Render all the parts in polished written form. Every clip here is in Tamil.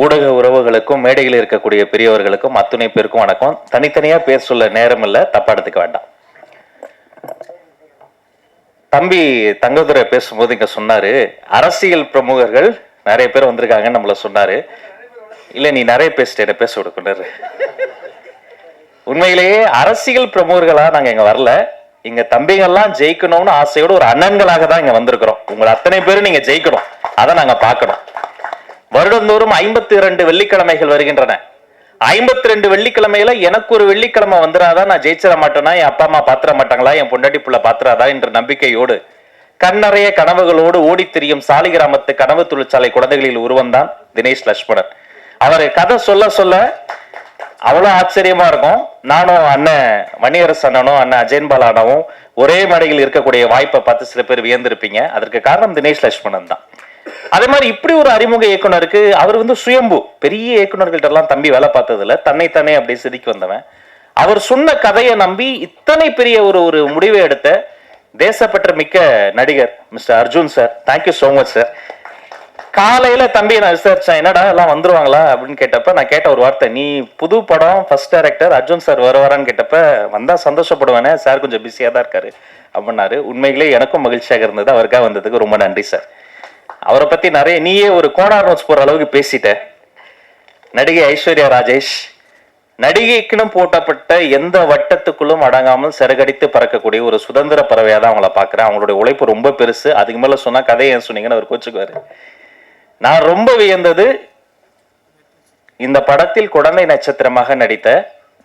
ஊடக உறவுகளுக்கும் மேடையில் இருக்கக்கூடிய பெரியவர்களுக்கும் அத்துணை பேருக்கும் வணக்கம். தனித்தனியா பேர் சொல்ல நேரம் இல்ல, தப்பா எடுத்துக்க வேண்டாம். தம்பி தங்கதுரை பேசும்போது இங்க சொன்னாரு, அரசியல் பிரமுகர்கள் நிறைய பேர் வந்திருக்காங்கன்னு நம்மள சொன்னாரு. இல்ல நீ நிறைய பேசிட்ட, பேச விடுக்குறாரு. உண்மையிலேயே அரசியல் பிரமுகர்களா நாங்க இங்க வரல. இங்க தம்பிகள்லாம் ஜெயிக்கணும்னு ஆசையோடு ஒரு அண்ணன்களாக தான் இங்க வந்திருக்கிறோம். உங்களை அத்தனை பேரும் நீங்க ஜெயிக்கணும், அதை நாங்க பார்க்கணும். வருடந்தோறும் 52 வெள்ளிக்கிழமைகள் வருகின்றன. 52 வெள்ளிக்கிழமையில எனக்கு ஒரு வெள்ளிக்கிழமை வந்துடாதான் நான் ஜெயிச்சிட மாட்டேனா, என் அப்பா அம்மா பாத்திர மாட்டாங்களா, என் பொண்டாட்டி புள்ள பாத்திராதா என்ற நம்பிக்கையோடு கண்ணறைய கனவுகளோடு ஓடி திரியும் சாலிகிராமத்து கனவு தொழிற்சாலை குழந்தைகளில் உருவந்தான் தினேஷ் லட்சுமணன். அவர் கதை சொல்ல சொல்ல அவ்வளவு ஆச்சரியமா இருக்கும். நானும் அண்ணன் மணியரசு அண்ணனும் அண்ணன் அஜயன் பாலானவும் ஒரே மேடையில் இருக்கக்கூடிய வாய்ப்பை பார்த்து சில பேர் வியந்திருப்பீங்க. அதற்கு காரணம் தினேஷ் லட்சுமணன் தான். அதே மாதிரி இப்படி ஒரு அறிமுக இயக்குனருக்கு அவர் சுயம்பு, பெரிய இயக்குனர்கள்ட்ட எல்லாம் தம்பி வேலை பார்த்ததுல தன்னைத்தானே அப்படி செதுக்கி வந்தவன். அவர் சொன்ன கதையை நம்பி இத்தனை பெரிய ஒரு முடிவை எடுத்த தேசப்பற்ற மிக்க நடிகர் mister Arjun sir. Thank you so much sir. காலையில தம்பி நான் விசாரிச்சேன், என்னடா எல்லாம் வந்துருவாங்களா அப்படின்னு கேட்டப்ப நான் கேட்ட ஒரு வார்த்தை, நீ புது படம் ஃபர்ஸ்ட் டைரக்டர் அர்ஜுன் சார் வருவாரான்னு கேட்டப்ப வந்தா சந்தோஷப்படுவேனே சார், கொஞ்சம் பிஸியா தான் இருக்காரு அப்படின்னாரு. உண்மையிலே எனக்கும் மகிழ்ச்சியாக இருந்தது. அவருக்காக வந்ததுக்கு ரொம்ப நன்றி சார். அவரை பத்தி நிறைய நீயே ஒரு கோனார் நோட்ஸ் போற அளவுக்கு பேசிட்ட. நடிகை ஐஸ்வர்யா ராஜேஷ் நடிகைக்குன்னு போட்டப்பட்ட எந்த வட்டத்துக்குள்ளும் அடங்காமல் சிறகடித்து பறக்கக்கூடிய ஒரு சுதந்திர பறவையா தான் அவங்கள பாக்குறேன். அவங்களுடைய உழைப்பு ரொம்ப பெருசு. அதுக்கு மேல சொன்னா கதையை ஏன் சொன்னீங்கன்னு அவர் கோச்சுக்குவாரு. நான் ரொம்ப வியந்தது, இந்த படத்தில் குழந்தை நட்சத்திரமாக நடித்த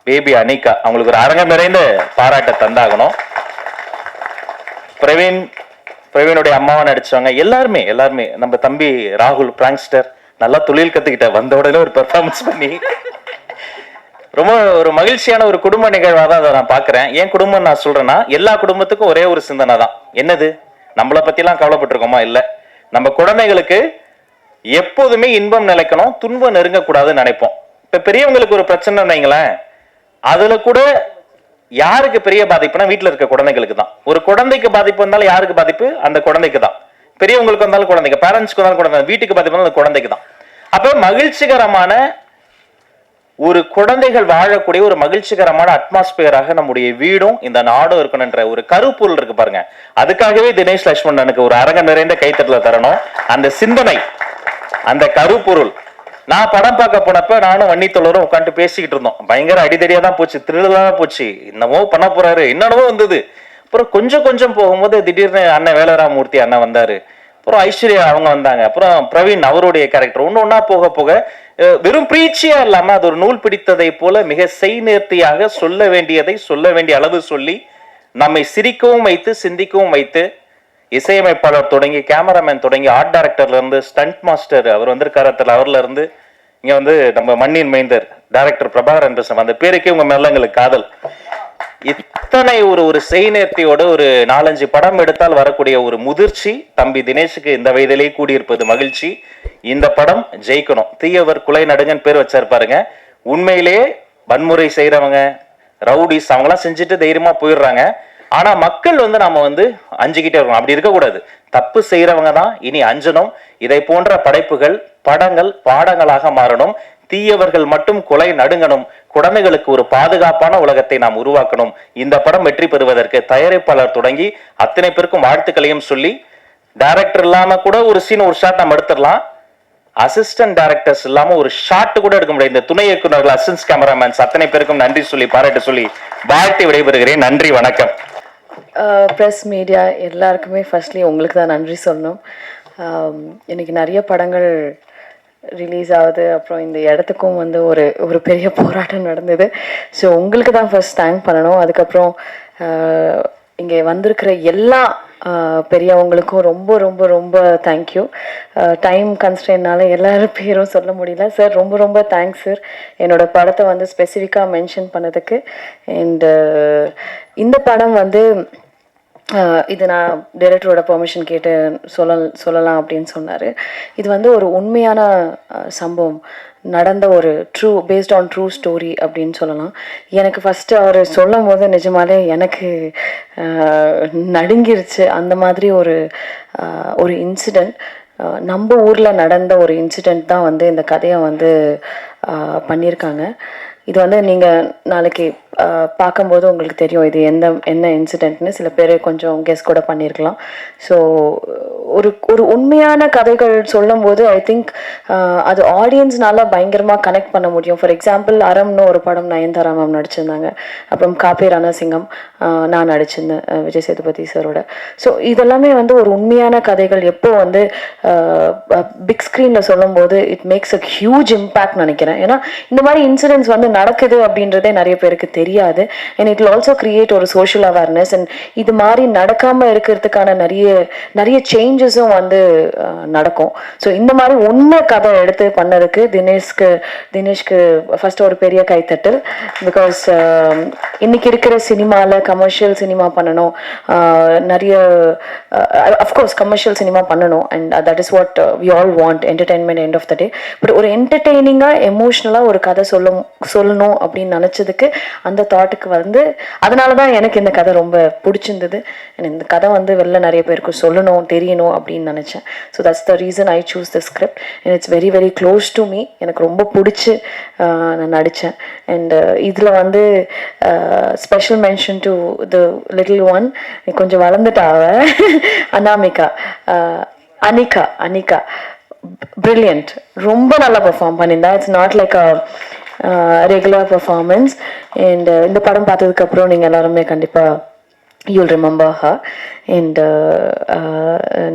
பேபி அனிகா. அவங்களுக்கு ஒரு அரங்கம் நிறைந்த பாராட்ட தந்தாகணும். பிரவீனுடைய அம்மாவை நடிச்சவங்க எல்லாருமே நம்ம தம்பி ராகுல் பிராங்ஸ்டர் நல்லா தொழில் கத்துக்கிட்ட, வந்த உடனே ஒரு பெர்ஃபார்மன்ஸ் பண்ணி ரொம்ப ஒரு மகிழ்ச்சியான ஒரு குடும்ப நிகழ்வாக தான் அதை நான் பாக்குறேன். ஏன் குடும்பம் நான் சொல்றேன்னா, எல்லா குடும்பத்துக்கும் ஒரே ஒரு சிந்தனை தான். என்னது, நம்மளை பத்தி எல்லாம் கவலைப்பட்டிருக்கோமா? இல்ல, நம்ம குழந்தைகளுக்கு எப்போதுமே இன்பம் நிலைக்கணும், துன்பம் நெருங்கக்கூடாதுன்னு நினைப்போம். இப்ப பெரியவங்களுக்கு ஒரு பிரச்சனை வைங்களேன், அதுல கூட யாருக்கு பெரிய பாதிப்புனா வீட்டுல இருக்க குழந்தைகளுக்கு தான். ஒரு குழந்தைக்கு பாதிப்பு வந்தாலும் யாருக்கு பாதிப்பு? அந்த குழந்தைக்கு தான். பெரியவங்களுக்கு வந்தாலும் குழந்தைக்கு, பேரண்ட்ஸ்க்கு வந்தாலும் குழந்தை, வீட்டுக்கு பாதிப்பு வந்தாலும் அந்த குழந்தைக்கு தான். அப்ப மகிழ்ச்சிகரமான ஒரு குழந்தைகள் வாழக்கூடிய ஒரு மகிழ்ச்சிகரமான அட்மாஸ்பியராக நம்முடைய வீடும் இந்த நாடும் இருக்கணும்ன்ற ஒரு கருப்பொருள் இருக்கு பாருங்க. அதுக்காகவே தினேஷ் லட்சுமணனுக்கு ஒரு அரங்க நிறைந்த கைத்தட்டல தரணும். அந்த சிந்தனை, அந்த கருப்பொருள். நான் படம் பார்க்க போனப்ப நானும் வன்னித்தோழரும் உட்காந்து பேசிக்கிட்டு இருந்தோம். பயங்கர அடிதடியா தான் போச்சு, திருடலாம் போச்சு, என்னமோ பண்ண போறாரு, என்னென்னமோ வந்தது. அப்புறம் கொஞ்சம் கொஞ்சம் போகும்போது திடீர்னு அண்ணன் வேலராமூர்த்தி அண்ணன் வந்தாரு. அப்புறம் ஐஸ்வர்யா அவங்க வந்தாங்க. அப்புறம் பிரவீன் அவருடைய கேரக்டர் ஒன்னா போக போக வெறும் பிரீச்சியா இல்லாம அது ஒரு நூல் பிடித்ததை போல மிக செய்நேர்த்தியாக சொல்ல வேண்டியதை சொல்ல வேண்டிய அளவு சொல்லி நம்மை சிரிக்கவும் வைத்து சிந்திக்கவும் வைத்து, இசையமைப்பாளர் தொடங்கி கேமராமேன் தொடங்கி ஆர்ட் டைரக்டர்ல இருந்து ஸ்டண்ட் மாஸ்டர் அவர் வந்திருக்காரு, அவர்ல இருந்து இங்க நம்ம மண்ணின் மைந்தர் டைரக்டர் பிரபாகரன் பேசுறோம். அந்த பேருக்கே உங்க மேல எங்களுக்கு காதல். இத்தனை ஒரு செய்நேர்த்தியோட ஒரு 4-5 படம் எடுத்தால் வரக்கூடிய ஒரு முதிர்ச்சி தம்பி தினேஷுக்கு இந்த வயதிலேயே கூடியிருப்பது மகிழ்ச்சி. இந்த படம் ஜெயிக்கணும். தீயவர் குலை நடுங்கன்னு பேர் வச்சாரு பாருங்க. உண்மையிலேயே வன்முறை செய்யறவங்க, ரவுடிஸ் அவங்க எல்லாம் செஞ்சுட்டு தைரியமா போயிடுறாங்க. ஆனா மக்கள் நாம அஞ்சுக்கிட்டே இருக்கணும். அப்படி இருக்கக்கூடாது. தப்பு செய்யறவங்க தான் இனி அஞ்சணும். இதை போன்ற படைப்புகள், படங்கள் பாடங்களாக மாறணும். தீயவர்கள் மட்டும் கொலை நடுங்கணும். குழந்தைகளுக்கு ஒரு பாதுகாப்பான உலகத்தை நாம் உருவாக்கணும். இந்த படம் வெற்றி பெறுவதற்கு தயாரிப்பாளர் தொடங்கி அத்தனை பேருக்கும் வாழ்த்துக்களையும் சொல்லி, டைரக்டர் இல்லாம கூட ஒரு சீன் ஒரு ஷாட் நம்ம எடுத்துடலாம். அசிஸ்டன்ட் டைரக்டர்ஸ் இல்லாம ஒரு ஷாட் கூட எடுக்க முடியாது. இந்த துணை இயக்குநர்கள், அசிஸ்டன்ட் கேமராமேன்ஸ் அத்தனை பேருக்கும் நன்றி சொல்லி பாராட்டு சொல்லி வாழ்த்து விடைபெறுகிறேன். நன்றி, வணக்கம். ப்ரெஸ் மீடியா எல்லாருக்குமே ஃபர்ஸ்ட்லி உங்களுக்கு தான் நன்றி சொல்லணும். இன்னைக்கு நிறைய படங்கள் ரிலீஸ் ஆகுது. அப்புறம் இந்த இடத்துக்கும் ஒரு பெரிய போராட்டம் நடந்தது. ஸோ உங்களுக்கு தான் ஃபர்ஸ்ட் தேங்க் பண்ணணும். அதுக்கப்புறம் இங்கே வந்திருக்கிற எல்லா பெரியவங்களுக்கும் ரொம்ப ரொம்ப ரொம்ப தேங்க்யூ. டைம் கன்ஸ்ட்ரெயின்னால எல்லாரும் பேரும் சொல்ல முடியல. சார் ரொம்ப ரொம்ப தேங்க்ஸ் சார், என்னோட படத்தை ஸ்பெசிஃபிக்காக மென்ஷன் பண்ணதுக்கு. அண்ட் இந்த படம் இது நான் டைரக்டரோட பெர்மிஷன் கேட்டு சொல்லலாம் அப்படின்னு சொன்னார். இது ஒரு உண்மையான சம்பவம், நடந்த ஒரு பேஸ்ட் ஆன் ட்ரூ ஸ்டோரி அப்படின்னு சொல்லலாம். எனக்கு ஃபஸ்ட்டு அவர் சொல்லும் போது நிஜமாலே எனக்கு நடுங்கிருச்சு. அந்த மாதிரி ஒரு இன்சிடெண்ட். நம்ம ஊரில் நடந்த ஒரு இன்சிடெண்ட் தான் வந்து இந்த கதையை வந்து பண்ணியிருக்காங்க. இது வந்து நீங்கள் நாளைக்கு பார்க்கும்போது உங்களுக்கு தெரியும் இது என்ன இன்சிடெண்ட்னு. சில பேர் கொஞ்சம் கெஸ் கூட பண்ணியிருக்கலாம். ஸோ ஒரு உண்மையான கதைகள் சொல்லும்போது ஐ திங்க் அது ஆடியன்ஸ்னால பயங்கரமாக கனெக்ட் பண்ண முடியும். ஃபார் எக்ஸாம்பிள் அறம்னு ஒரு படம் நயன்தாரா மேம் நடிச்சிருந்தாங்க. அப்புறம் காப்பே ரணசிங்கம் நான் நடிச்சிருந்தேன் விஜய் சேதுபதி சாரோட. ஸோ இதெல்லாமே வந்து ஒரு உண்மையான கதைகள் எப்போ வந்து பிக் ஸ்க்ரீனில் சொல்லும்போது it makes a huge impact நினைக்கிறேன். ஏன்னா இந்த மாதிரி இன்சிடென்ட்ஸ் வந்து நடக்குது அப்படின்றதே நிறைய பேருக்கு தெரியாது. அண்ட் இட் ஆல்சோ கிரியேட் ஒரு சோஷியல் அவேர்னஸ். அண்ட் இது மாதிரி நடக்காமல் இருக்கிறதுக்கான நிறைய சேஞ்சஸும் வந்து நடக்கும். ஸோ இந்த மாதிரி உண்மை கதை எடுத்து பண்ணதுக்கு தினேஷ்க்கு ஃபர்ஸ்ட் ஒரு பெரிய கைத்தட்டல். பிகாஸ் இன்னைக்கு இருக்கிற சினிமாவில் கமர்ஷியல் சினிமா பண்ணணும், நிறைய அஃப்கோர்ஸ் கமர்ஷியல் சினிமா பண்ணணும். And that is what we all want, entertainment end of the day. But ஒரு என்டர்டெய்னிங்காக எமோஷ்னலாக ஒரு கதை சொல்லணும் அப்படின்னு நினச்சதுக்கு அந்த தாட்டுக்கு வந்து அதனால தான் எனக்கு இந்த கதை ரொம்ப பிடிச்சிருந்தது. இந்த கதை வந்து வெளில நிறைய பேருக்கு சொல்லணும், தெரியணும் அப்படின்னு நினச்சேன். So that's the reason I choose the script. And it's very very close to me. எனக்கு ரொம்ப பிடிச்சி நான் நடித்தேன். அண்ட் இதில் வந்து special mention to the little one, கொஞ்சம் வளர்ந்துட்டாவ அனாமிகா, அனிகா பிரில்லியன்ட், ரொம்ப நல்லா பெர்ஃபார்ம் பண்ணியிருந்தா. It's not like a regular performance. And இந்த படம் பார்த்ததுக்கப்புறம் நீங்கள் எல்லாருமே கண்டிப்பாக you'll remember her. And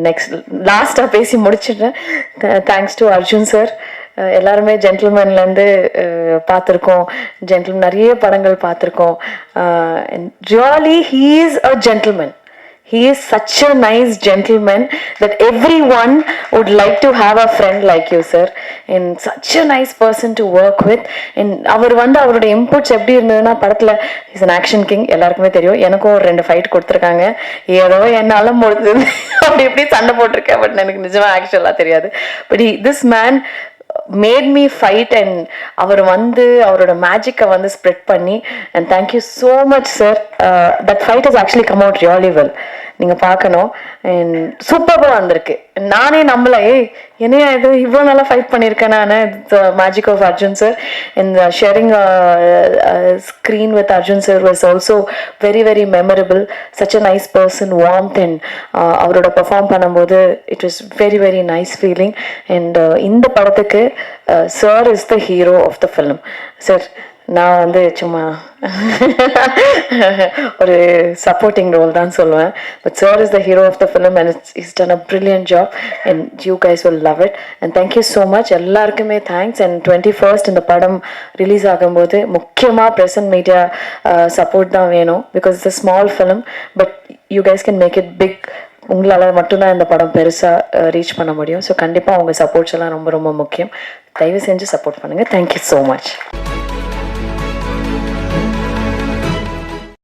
next லாஸ்ட்டாக பேசி முடிச்சிடுறேன். Thanks to Arjun sir. எல்லாருமே ஜென்டில்மேன்லேருந்து பார்த்துருக்கோம், நிறைய படங்கள் பார்த்துருக்கோம். Really he is a gentleman. He is such a nice gentleman that everyone would like to have a friend like you, sir. And such a nice person to work with. And அவர் வந்து அவரோட இன்புட்ஸ் எப்படி இருந்ததுன்னா, படத்தில் இஸ் an action king, எல்லாருக்குமே தெரியும். எனக்கும் ஒரு 2 ஃபைட் கொடுத்துருக்காங்க. ஏதோ என்னால முடிஞ்சது அப்படி சண்டை போட்டிருக்கேன். பட் எனக்கு நிஜமாக ஆக்சுவலாக தெரியாது. But this man made me fight. And அவர் வந்து அவரோட மேஜிக்கை வந்து ஸ்ப்ரெட் பண்ணி. And thank you so much sir. That fight has actually come out really well. நீங்கள் பார்க்கணும். அண்ட் சூப்பராக வந்திருக்கு. நானே நம்மள என்னையா இது இவ்வளோ நல்லா ஃபைட் பண்ணியிருக்கேன் நான். Magic of Arjun sir. And sharing screen with Arjun sir was also very very memorable. Such a nice person, warmth. And அவரோட பெர்ஃபார்ம் பண்ணும்போது it was very very nice feeling. And இந்த படத்துக்கு sir is the hero of the film. Sir நான் வந்து சும்மா ஒரு சப்போர்ட்டிங் ரோல் தான் சொல்லுவேன். But sir is the hero of the film and it's done a brilliant job. And you guys will love it. And thank you so much. எல்லாருக்குமே தேங்க்ஸ். அண்ட் 21st இந்த படம் ரிலீஸ் ஆகும்போது முக்கியமாக ப்ரெஸ் அண்ட் மீடியா சப்போர்ட் தான் வேணும். Because it's a small film but you guys can make it big. உங்களால் மட்டும்தான் இந்த படம் பெருசாக ரீச் பண்ண முடியும். ஸோ கண்டிப்பாக உங்கள் சப்போர்ட்ஸ் எல்லாம் ரொம்ப ரொம்ப முக்கியம். தயவு செஞ்சு சப்போர்ட் பண்ணுங்கள். Thank you so much.